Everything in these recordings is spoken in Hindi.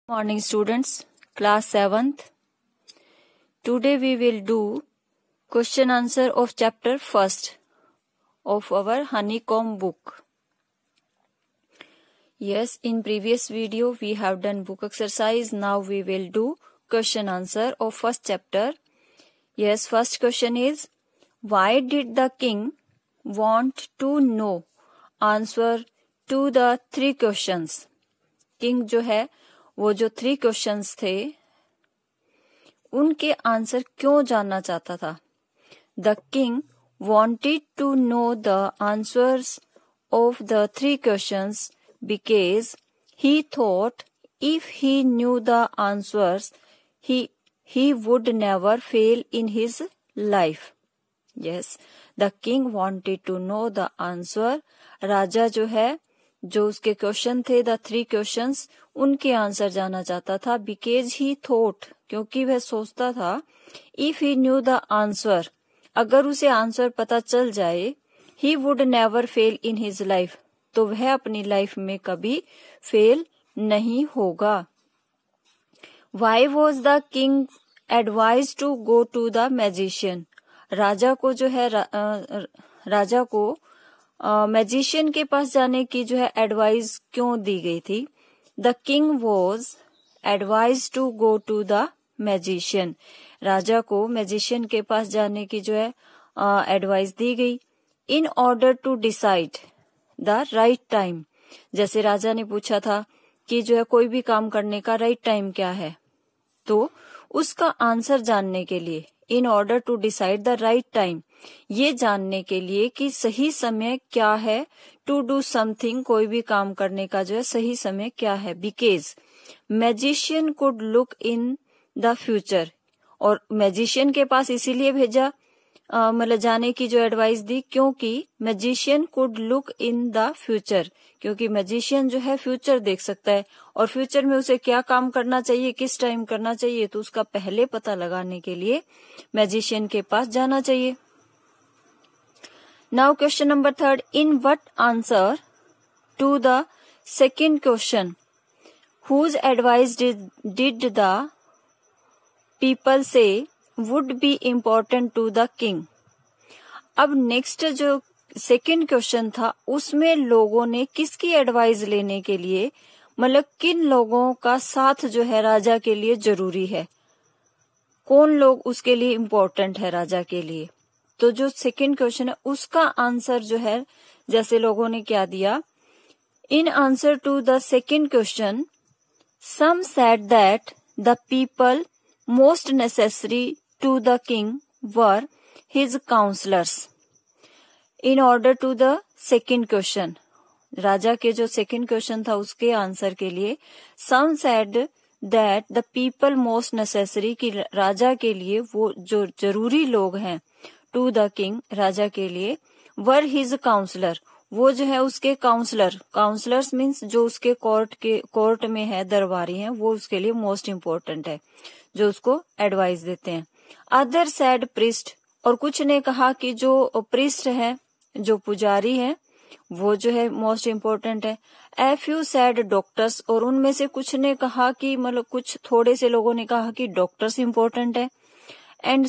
Morning students, class 7th. Today we will do question answer of chapter 1st of our honeycomb book. Yes, in previous video we have done book exercise. Now we will do question answer of first chapter. Yes, first question is, why did the king want to know answer to the 3 questions? King जो है वो जो 3 क्वेश्चंस थे उनके आंसर क्यों जानना चाहता था? The king wanted to know the answers of the 3 questions because he thought if he knew the answers he would never fail in his life. Yes, the king wanted to know the answer. राजा जो है जो उसके क्वेश्चन थे द 3 क्वेश्चंस उनके आंसर जानना चाहता था बिकॉज ही थॉट क्योंकि वह सोचता था if he knew the answer अगर उसे आंसर पता चल जाए he would never fail in his life तो वह अपनी लाइफ में कभी फेल नहीं होगा. Why was the king advise to go to the magician? राजा को जो है राजा को मैजिशियन के पास जाने की जो है एडवाइस क्यों दी गई थी? The king was advise to go to the magician. राजा को मैजिशियन के पास जाने की जो है एडवाइस दी गई in order to decide the right time. जैसे राजा ने पूछा था कि जो है कोई भी काम करने का राइट टाइम क्या है, तो उसका आंसर जानने के लिए in order to decide the right time, ये जानने के लिए कि सही समय क्या है टू डू समथिंग, कोई भी काम करने का जो है सही समय क्या है. Because magician could look in the future, और मैजिशियन के पास इसीलिए भेजा मतलब जाने की जो एडवाइस दी क्योंकि magician could look in the future, क्योंकि मैजिशियन जो है फ्यूचर देख सकता है और फ्यूचर में उसे क्या काम करना चाहिए किस टाइम करना चाहिए तो उसका पहले पता लगाने के लिए मैजिशियन के पास जाना चाहिए. Now question number 3. In what answer to the second question whose advice did the people say would be important to the king? अब नेक्स्ट जो सेकंड क्वेश्चन था उसमें लोगों ने किसकी एडवाइस लेने के लिए मतलब किन लोगों का साथ जो है राजा के लिए जरूरी है, कौन लोग उसके लिए इम्पोर्टेंट है राजा के लिए. तो जो सेकंड क्वेश्चन है उसका आंसर जो है जैसे लोगों ने क्या दिया, in answer to the second question some said that the people most necessary to the king were his counsellors. In order to the second question, राजा के जो सेकंड क्वेश्चन था उसके आंसर के लिए some said that the people most necessary, कि राजा के लिए वो जो जरूरी लोग हैं टू द किंग राजा के लिए वर हिज काउंसलर, वो जो है उसके काउंसलर, काउंसलर्स मीन्स जो उसके कोर्ट में है दरबारी हैं, वो उसके लिए मोस्ट इम्पोर्टेंट है जो उसको एडवाइस देते हैं. अदर सैड प्रिस्ट, और कुछ ने कहा कि जो प्रिस्ट है जो पुजारी है वो जो है मोस्ट इम्पोर्टेंट है. ए फ्यू सैड डॉक्टर्स, और उनमें से कुछ ने कहा कि मतलब कुछ थोड़े से लोगों ने कहा कि डॉक्टर्स इम्पोर्टेंट है. And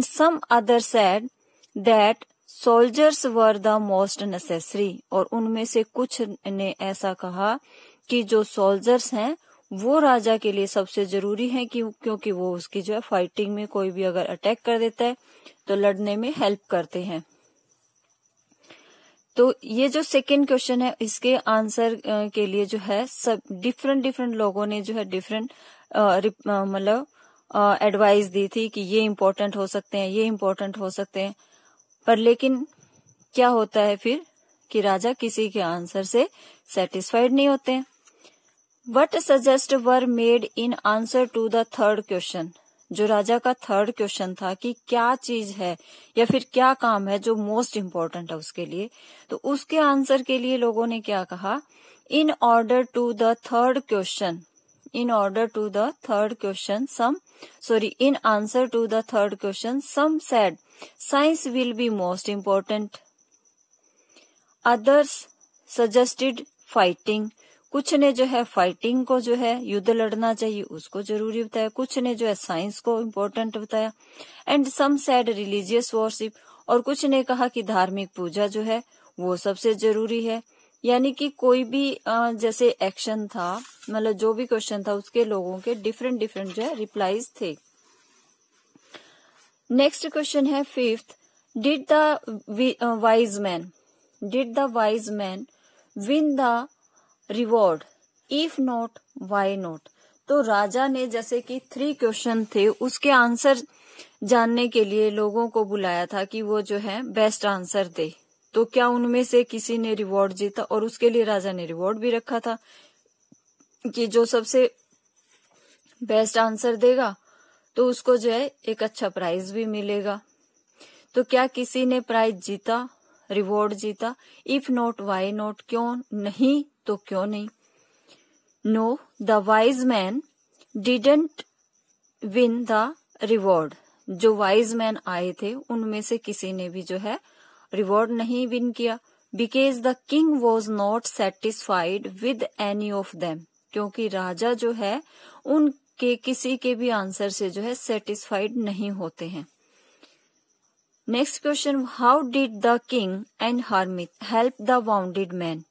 some other said that soldiers were the most necessary, और उनमें से कुछ ने ऐसा कहा कि जो सोल्जर्स हैं वो राजा के लिए सबसे जरूरी है क्योंकि वो उसकी जो है फाइटिंग में कोई भी अगर अटैक कर देता है तो लड़ने में हेल्प करते हैं. तो ये जो सेकंड क्वेश्चन है इसके आंसर के लिए जो है सब डिफरेंट लोगों ने जो है डिफरेंट मतलब एडवाइस दी थी कि ये इम्पोर्टेंट हो सकते हैं ये इम्पोर्टेंट हो सकते हैं, पर लेकिन क्या होता है फिर कि राजा किसी के आंसर से सेटिस्फाइड नहीं होते हैं. What suggest were made in answer to the third question, जो राजा का थर्ड क्वेश्चन था कि क्या चीज है या फिर क्या काम है जो मोस्ट इम्पोर्टेंट है उसके लिए, तो उसके आंसर के लिए लोगों ने क्या कहा, in order to the third question, in order to the third question in answer to the third question some said science will be most important, others suggested fighting, कुछ ने जो है फाइटिंग को जो है युद्ध लड़ना चाहिए उसको जरूरी बताया, कुछ ने जो है साइंस को इम्पोर्टेंट बताया। And some said religious worship, और कुछ ने कहा कि धार्मिक पूजा जो है वो सबसे जरूरी है। यानी कि कोई भी जैसे एक्शन था, मतलब जो भी क्वेश्चन था उसके लोगों के डिफरेंट डिफरेंट जो है रिप्लाईज थे। नेक्स्ट क्वेश्चन है fifth, did the wise man win the reward, if not why not. तो राजा ने जैसे कि 3 क्वेश्चन थे उसके आंसर जानने के लिए लोगों को बुलाया था कि वो जो है बेस्ट आंसर दे। तो क्या उनमें से किसी ने रिवॉर्ड जीता, और उसके लिए राजा ने रिवॉर्ड भी रखा था कि जो सबसे बेस्ट आंसर देगा तो उसको जो है एक अच्छा प्राइज भी मिलेगा। तो क्या किसी ने प्राइज जीता, रिवॉर्ड जीता? इफ नॉट वाई नॉट, क्यों नहीं तो क्यों नहीं? No, the wise man didn't win the reward. जो वाइज मैन आए थे उनमें से किसी ने भी जो है रिवॉर्ड नहीं विन किया। Because the king was not satisfied with any of them, क्योंकि राजा जो है उनके किसी के भी आंसर से जो है सेटिस्फाइड नहीं होते हैं। Next question, how did the king and hermit help the bounded man.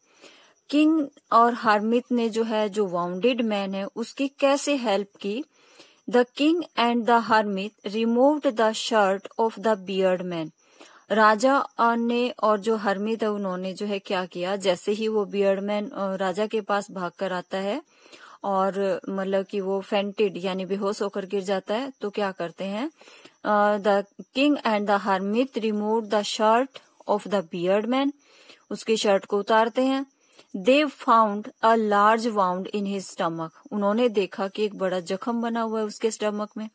King और हर्मिट ने जो है जो वाउंडेड मैन है उसकी कैसे हेल्प की? The king and the hermit removed the shirt of the beard man. राजा ने और जो हर्मिट है उन्होंने जो है क्या किया, जैसे ही वो बियर्ड मैन राजा के पास भाग कर आता है और मतलब कि वो फेंटेड यानी बेहोश होकर गिर जाता है, तो क्या करते हैं, the king and the hermit remove the shirt of the beard man, उसकी शर्ट को उतारते हैं। They found a large wound in his stomach, उन्होंने देखा कि एक बड़ा जख्म बना हुआ है उसके स्टमक में।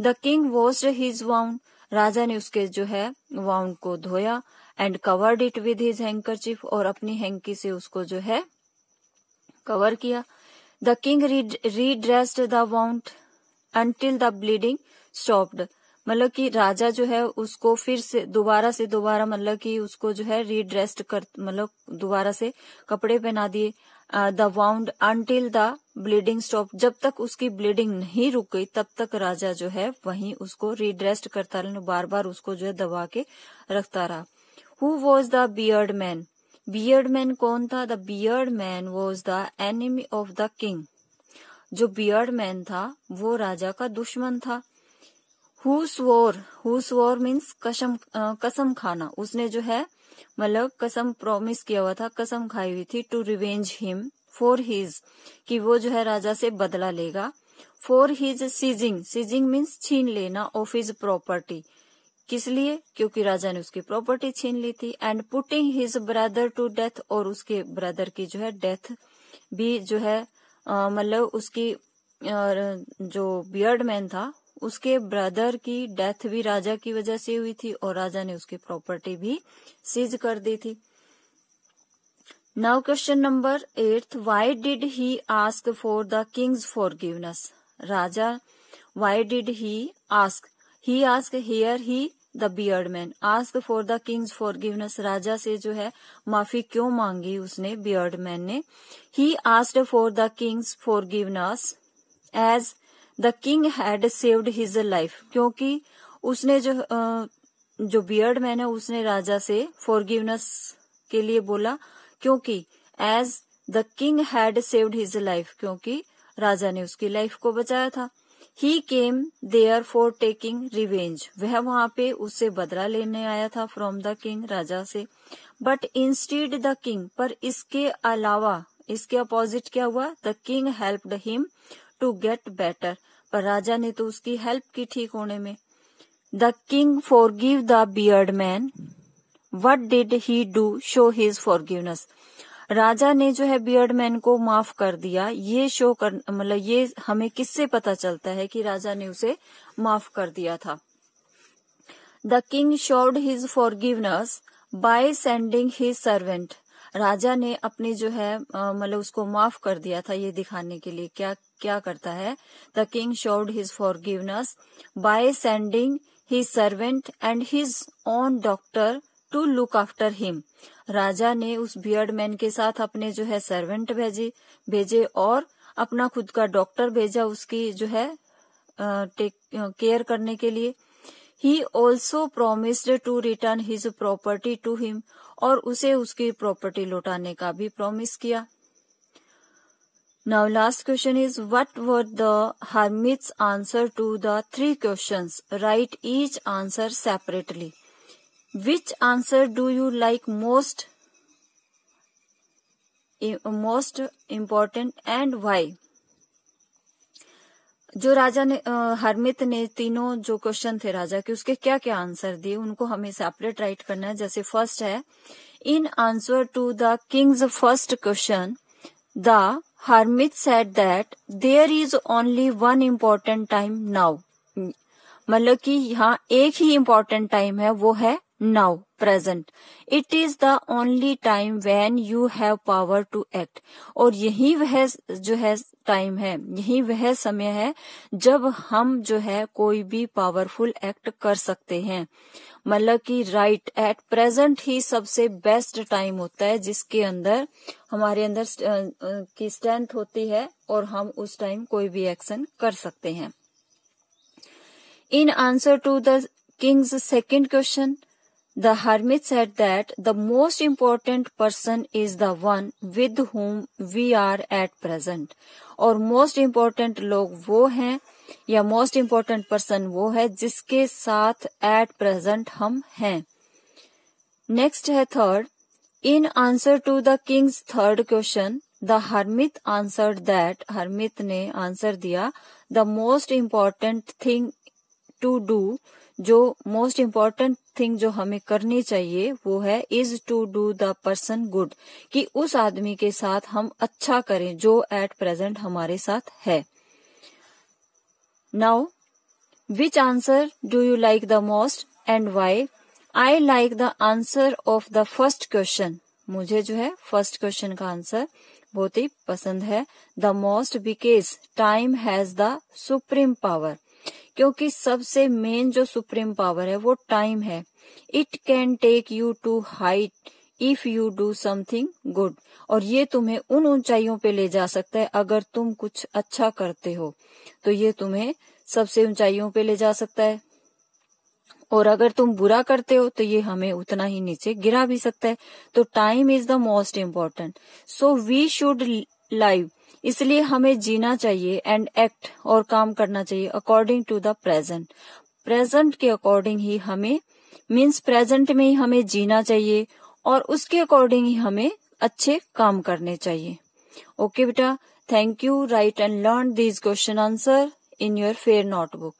The king washed his wound, राजा ने उसके जो है वाउंड को धोया। And covered it with his handkerchief, और अपनी हैंकी से उसको जो है कवर किया। The king redressed the wound until the bleeding stopped, मतलब कि राजा जो है उसको फिर से दोबारा मतलब कि उसको जो है रीड्रेस्ड कर, मतलब दोबारा से कपड़े पहना दिए। The wound until the bleeding stop, जब तक उसकी ब्लीडिंग नहीं रुक गई तब तक राजा जो है वहीं उसको रीड्रेस्ट करता रहा, बार बार उसको जो है दबा के रखता रहा। Who was the beard man, beard man कौन था? The beard man was the enemy of the king, जो बियर्ड मैन था वो राजा का दुश्मन था। हु स्वोर मीन्स कसम खाना, उसने जो है मतलब कसम प्रॉमिस किया हुआ था, कसम खाई हुई थी। To revenge him for his, कि वो जो है राजा से बदला लेगा। फॉर हिज सीजिंग मीन्स छीन लेना, ऑफ हिज प्रॉपर्टी, किस लिए? क्योंकि राजा ने उसकी प्रॉपर्टी छीन ली थी। And putting his brother to death, और उसके ब्रदर की जो है डेथ भी जो है मतलब उसकी जो बियर्ड मैन था उसके ब्रदर की डेथ भी राजा की वजह से हुई थी, और राजा ने उसकी प्रॉपर्टी भी सीज कर दी थी। Now question number 8, why did he ask for the king's forgiveness. राजा why did he ask here he the beard man ask for the king's forgiveness, राजा से जो है माफी क्यों मांगी उसने, बियर्ड मैन ने। He asked for the king's forgiveness as the king had saved his life, क्योंकि उसने जो बियर्ड मैन है उसने राजा से फॉरगिवनेस के लिए बोला, क्योंकि as the king had saved his life, क्योंकि राजा ने उसकी लाइफ को बचाया था। He came there for taking revenge, वह वहां पे उससे बदला लेने आया था फ्रॉम द किंग, राजा से। बट इंस्टीड द किंग, पर इसके अलावा इसके अपोजिट क्या हुआ, the king helped him to get better, पर राजा ने तो उसकी हेल्प की ठीक होने में। The king forgive the beard man, what did he do show his forgiveness, राजा ने जो है बियर्ड मैन को माफ कर दिया। ये शो कर मतलब ये हमें किससे पता चलता है कि राजा ने उसे माफ कर दिया था। The king showed his forgiveness by sending his servant, राजा ने अपनी जो है मतलब उसको माफ कर दिया था ये दिखाने के लिए क्या करता है। The king showed his forgiveness by sending his servant and his own doctor to look after him. राजा ने उस बियर्ड मैन के साथ अपने जो है सर्वेंट भेजे और अपना खुद का डॉक्टर भेजा उसकी जो है टेक केयर करने के लिए। He also promised to return his property to him, और उसे उसकी प्रॉपर्टी लौटाने का भी प्रॉमिस किया। Now last question is what were the hermit's answer to the 3 questions? Write each answer separately. Which answer do you like most important and why? जो राजा ने हरमित ने तीनों जो क्वेश्चन थे राजा के, उसके क्या क्या आंसर दिए, उनको हमें सेपरेट राइट करना है। जैसे फर्स्ट है, in answer to the king's first question the hermit said that there is only one important time now. मतलब कि यहाँ एक ही इम्पोर्टेंट टाइम है, वो है now, present. It is the only time when you have power to act. और यही वह जो है टाइम है, यही वह समय है जब हम जो है कोई भी पावरफुल एक्ट कर सकते हैं। मतलब कि राइट एट प्रेजेंट ही सबसे बेस्ट टाइम होता है जिसके अंदर हमारे अंदर की स्ट्रेंथ होती है और हम उस टाइम कोई भी एक्शन कर सकते हैं। In answer to the king's second question the hermit said that the most important person is the one with whom we are at present। और most important लोग वो हैं या most important person वो है जिसके साथ at present हम हैं। नेक्स्ट है third, in answer to the king's third question the hermit answered that, hermit ने आंसर दिया, the most important thing to do, जो मोस्ट इम्पॉर्टेंट थिंग जो हमें करनी चाहिए वो है is to do the person good, कि उस आदमी के साथ हम अच्छा करें जो एट प्रेजेंट हमारे साथ है। Now which answer do you like the most and why? I like the answer of the first question. मुझे जो है फर्स्ट क्वेश्चन का आंसर बहुत ही पसंद है। The most because time has the supreme power, क्योंकि सबसे मेन जो सुप्रीम पावर है वो टाइम है। It can take you to height if you do something good, और ये तुम्हें उन ऊंचाइयों पे ले जा सकता है अगर तुम कुछ अच्छा करते हो, तो ये तुम्हें सबसे ऊंचाइयों पे ले जा सकता है। और अगर तुम बुरा करते हो तो ये हमें उतना ही नीचे गिरा भी सकता है। तो time is the most important, so we should live, इसलिए हमें जीना चाहिए एंड एक्ट और काम करना चाहिए according to the present. Present के अकॉर्डिंग ही हमें मीन्स प्रेजेंट में ही हमें जीना चाहिए और उसके अकॉर्डिंग ही हमें अच्छे काम करने चाहिए। ओके बेटा, thank you. Right and learn this question answer in your fair notebook.